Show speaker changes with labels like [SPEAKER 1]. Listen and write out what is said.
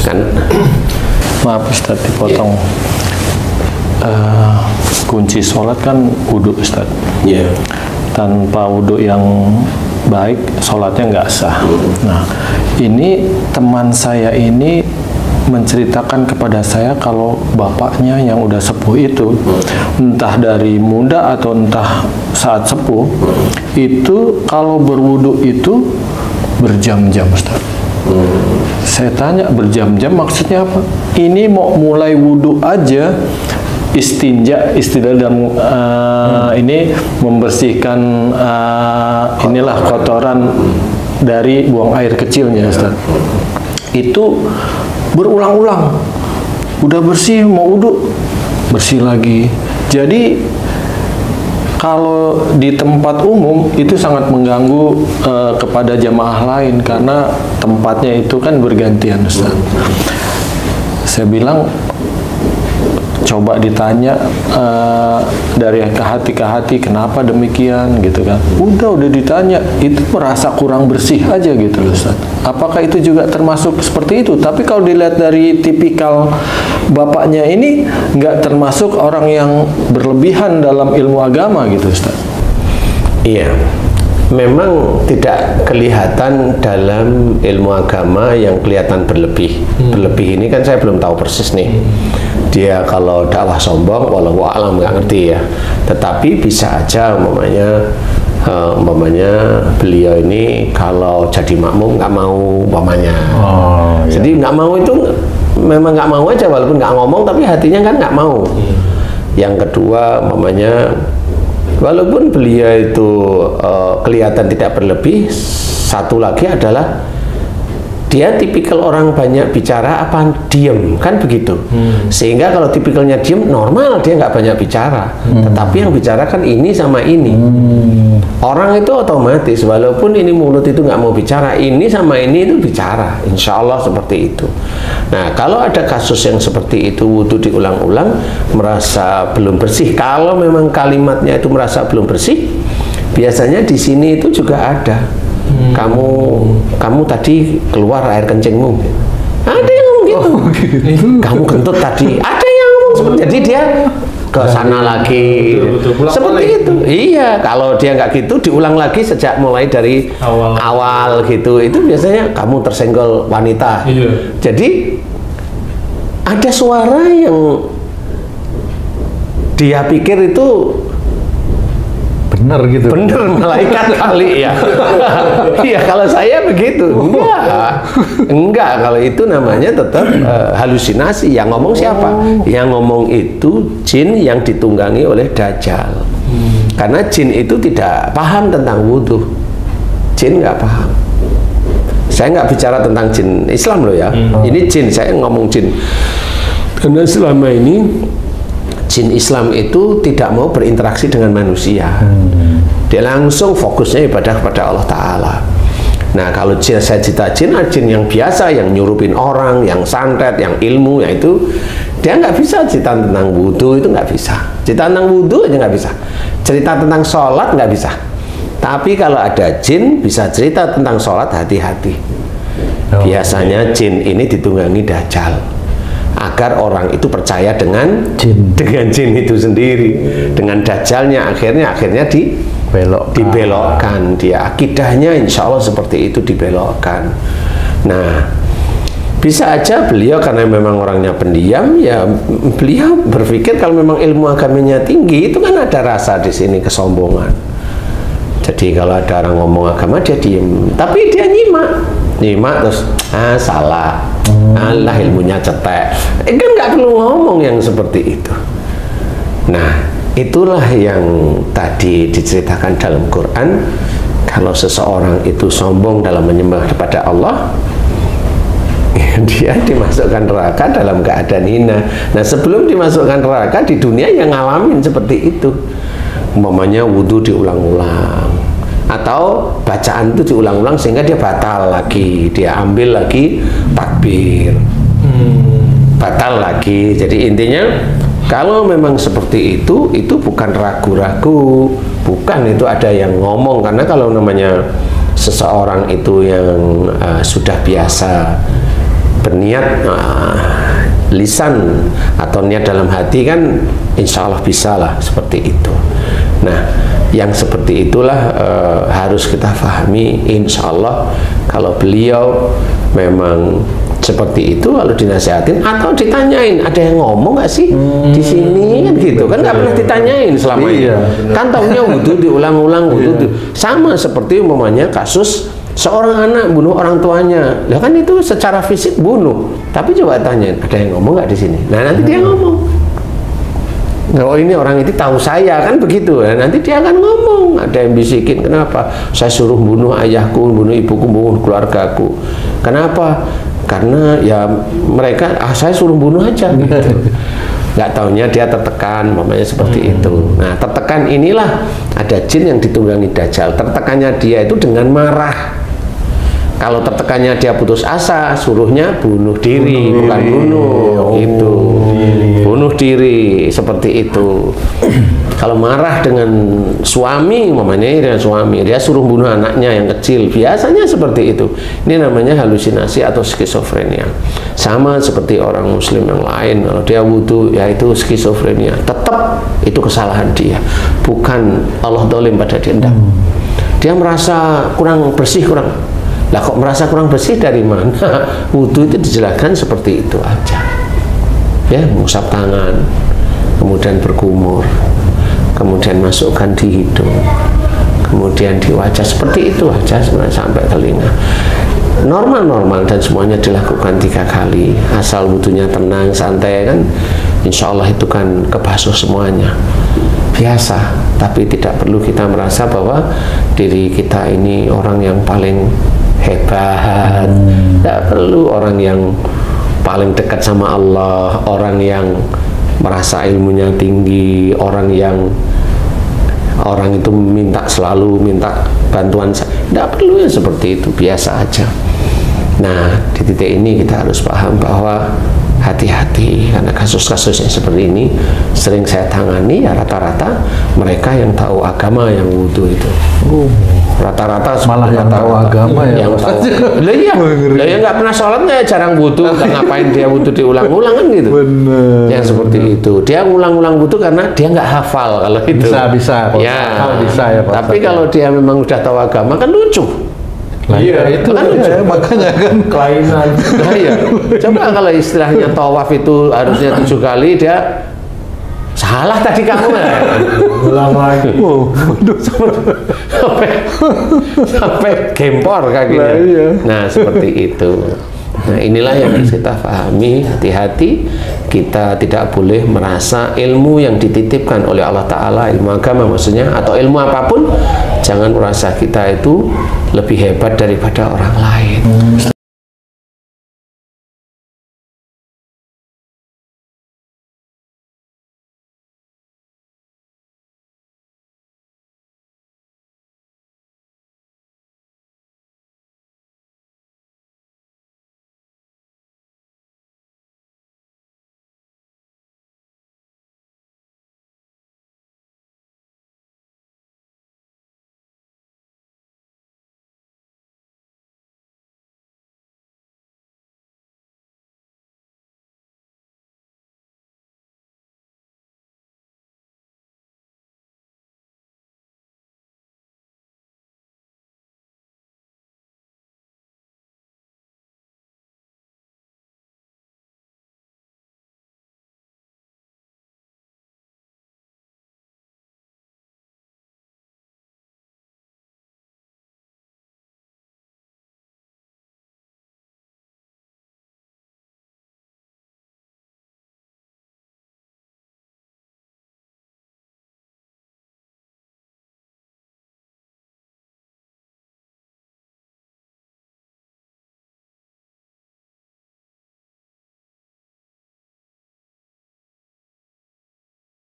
[SPEAKER 1] kan.
[SPEAKER 2] Maaf Ustaz dipotong. Kunci sholat kan wudhu Ustaz. Tanpa wudhu yang baik sholatnya nggak sah. Nah, ini teman saya ini menceritakan kepada saya kalau bapaknya yang udah sepuh itu, entah dari muda atau entah saat sepuh, itu kalau berwudu itu berjam-jam Ustaz. Saya tanya, berjam-jam maksudnya apa? Ini mau mulai wudu aja istinja, istilah dan ini membersihkan inilah kotoran dari buang air kecilnya Ustaz. Itu berulang-ulang, udah bersih mau wudu bersih lagi. Jadi kalau di tempat umum itu sangat mengganggu kepada jamaah lain karena tempatnya itu kan bergantian Ustaz. Saya bilang coba ditanya dari hati ke hati kenapa demikian gitu kan. Udah ditanya, itu merasa kurang bersih aja gitu loh Ustaz. Apakah itu juga termasuk seperti itu? Tapi kalau dilihat dari tipikal bapaknya ini nggak termasuk orang yang berlebihan dalam ilmu agama gitu Ustaz.
[SPEAKER 1] Iya, memang tidak kelihatan dalam ilmu agama yang kelihatan berlebih. Berlebih ini kan saya belum tahu persis nih. Dia kalau dakwah sombong, walau alam nggak ngerti ya. Tetapi bisa aja umpamanya beliau ini kalau jadi makmum nggak mau umpamanya. Jadi nggak mau itu memang nggak mau aja, walaupun nggak ngomong tapi hatinya kan nggak mau. Yang kedua umpamanya walaupun beliau itu kelihatan tidak berlebih, satu lagi adalah dia tipikal orang banyak bicara apa diem, kan begitu. Sehingga kalau tipikalnya diem, normal dia nggak banyak bicara. Tetapi yang bicara kan ini sama ini. Orang itu otomatis, walaupun ini mulut itu nggak mau bicara, ini sama ini itu bicara. Insya Allah seperti itu. Nah, kalau ada kasus yang seperti itu, wudu diulang-ulang, merasa belum bersih. Kalau memang kalimatnya itu merasa belum bersih, biasanya di sini itu juga ada. Kamu tadi keluar air kencingmu. Ada yang ngomong gitu. Kamu kentut tadi. Ada yang ngomong seperti. Jadi dia ke sana lagi. Seperti itu. Iya, kalau dia nggak gitu diulang lagi sejak mulai dari awal gitu. Itu biasanya kamu tersenggol wanita. Jadi ada suara yang dia pikir itu
[SPEAKER 2] benar gitu.
[SPEAKER 1] Bener, malaikat kali ya. Iya, kalau saya begitu. Enggak, kalau itu namanya tetap halusinasi. Yang ngomong siapa? Yang ngomong itu jin yang ditunggangi oleh Dajjal. Karena jin itu tidak paham tentang wudhu. Jin nggak paham. Saya nggak bicara tentang jin Islam loh ya. Ini jin, saya ngomong jin. Karena selama ini jin Islam itu tidak mau berinteraksi dengan manusia. Dia langsung fokusnya ibadah kepada Allah Ta'ala. Nah, kalau saya cerita jin yang biasa, yang nyurupin orang, yang santet, yang ilmu, ya itu dia nggak bisa cerita tentang wudhu, itu nggak bisa. Cerita tentang wudhu aja nggak bisa. Cerita tentang sholat nggak bisa. Tapi kalau ada jin bisa cerita tentang sholat, hati-hati. Biasanya jin ini ditunggangi Dajjal, agar orang itu percaya dengan jin itu sendiri, dengan Dajjalnya, akhirnya dibelokkan dia, akidahnya insya Allah seperti itu dibelokkan. Nah, bisa aja beliau karena memang orangnya pendiam, ya beliau berpikir kalau memang ilmu agamanya tinggi, itu kan ada rasa di sini kesombongan. Jadi kalau ada orang ngomong agama dia diem, tapi dia nyimak terus salah. Allah ilmunya cetek. Kan nggak perlu ngomong yang seperti itu. Nah, itulah yang tadi diceritakan dalam Quran. Kalau seseorang itu sombong dalam menyembah kepada Allah, dia dimasukkan neraka dalam keadaan hina. Nah, sebelum dimasukkan neraka di dunia yang ngalamin seperti itu. Umpamanya wudhu diulang-ulang, atau bacaan itu diulang-ulang sehingga dia batal lagi, dia ambil lagi takbir, batal lagi. Jadi intinya kalau memang seperti itu bukan ragu-ragu, bukan itu ada yang ngomong. Karena kalau namanya seseorang itu yang sudah biasa berniat lisan atau niat dalam hati kan insya Allah bisa lah seperti itu. Nah, yang seperti itulah harus kita pahami. Insya Allah kalau beliau memang seperti itu, lalu dinasihatin atau ditanyain, ada yang ngomong nggak sih di sini kan gitu kan, nggak pernah ditanyain selama ini. Kan taunya wudu diulang-ulang, wudu sama seperti umpamanya kasus seorang anak bunuh orang tuanya, lah kan itu secara fisik bunuh, tapi coba tanyain, ada yang ngomong nggak di sini? Nah nanti dia ngomong. Oh ini orang itu tahu saya kan begitu, nah, nanti dia akan ngomong. Ada yang bisikin, kenapa saya suruh bunuh ayahku, bunuh ibuku, bunuh keluargaku? Kenapa? Karena ya mereka saya suruh bunuh aja gitu. Nggak taunya dia tertekan, mamanya seperti itu. Nah tertekan inilah ada jin yang ditunggangi Dajjal. Tertekannya dia itu dengan marah. Kalau tertekannya dia putus asa, suruhnya bunuh diri, bukan bunuh, itu bunuh diri seperti itu. Kalau marah dengan suami, mamanya dengan suami, dia suruh bunuh anaknya yang kecil, biasanya seperti itu. Ini namanya halusinasi atau skizofrenia. Sama seperti orang Muslim yang lain, kalau dia wudu, yaitu skizofrenia. Tetap itu kesalahan dia, bukan Allah dolim pada dia. Dia merasa kurang bersih, lah kok merasa kurang bersih dari mana? Wudu itu dijelaskan seperti itu aja. Ya, mengusap tangan, kemudian berkumur, kemudian masukkan di hidung, kemudian di wajah, seperti itu aja sebenarnya sampai telinga. Normal-normal dan semuanya dilakukan 3 kali. Asal wudunya tenang, santai kan, insya Allah itu kan kebasuh semuanya. Biasa, tapi tidak perlu kita merasa bahwa diri kita ini orang yang paling hebat, tidak perlu orang yang paling dekat sama Allah, orang yang merasa ilmunya tinggi, orang itu selalu minta bantuan, tidak perlu ya seperti itu, biasa aja. Nah di titik ini kita harus paham bahwa hati-hati, karena kasus-kasus yang seperti ini sering saya tangani, ya rata-rata mereka yang tahu agama yang wudu itu. Rata-rata
[SPEAKER 2] malah yang tahu agama ya.
[SPEAKER 1] Yang tahu. Lah iya, yang nggak pernah sholat nggak jarang wudu, ngapain dia wudu diulang-ulang kan gitu.
[SPEAKER 2] Bener.
[SPEAKER 1] Yang seperti itu, dia ngulang-ulang wudu karena dia nggak hafal kalau itu.
[SPEAKER 2] Bisa.
[SPEAKER 1] Ya.
[SPEAKER 2] Bisa ya. Pak.
[SPEAKER 1] Tapi kalau dia memang udah tahu agama kan lucu.
[SPEAKER 2] Nah, iya itu
[SPEAKER 1] kan lucu.
[SPEAKER 2] Ya, makanya kan kelainan.
[SPEAKER 1] Nah, iya. Coba kalau istilahnya tawaf itu harusnya 7 kali, dia salah tadi kamu ya.
[SPEAKER 2] Ulang lagi.
[SPEAKER 1] Sampai gempor kakinya.
[SPEAKER 2] Iya.
[SPEAKER 1] Nah seperti itu. Nah inilah yang harus kita pahami, hati-hati. Kita tidak boleh merasa ilmu yang dititipkan oleh Allah Ta'ala, ilmu agama maksudnya, atau ilmu apapun, jangan merasa kita itu lebih hebat daripada orang lain.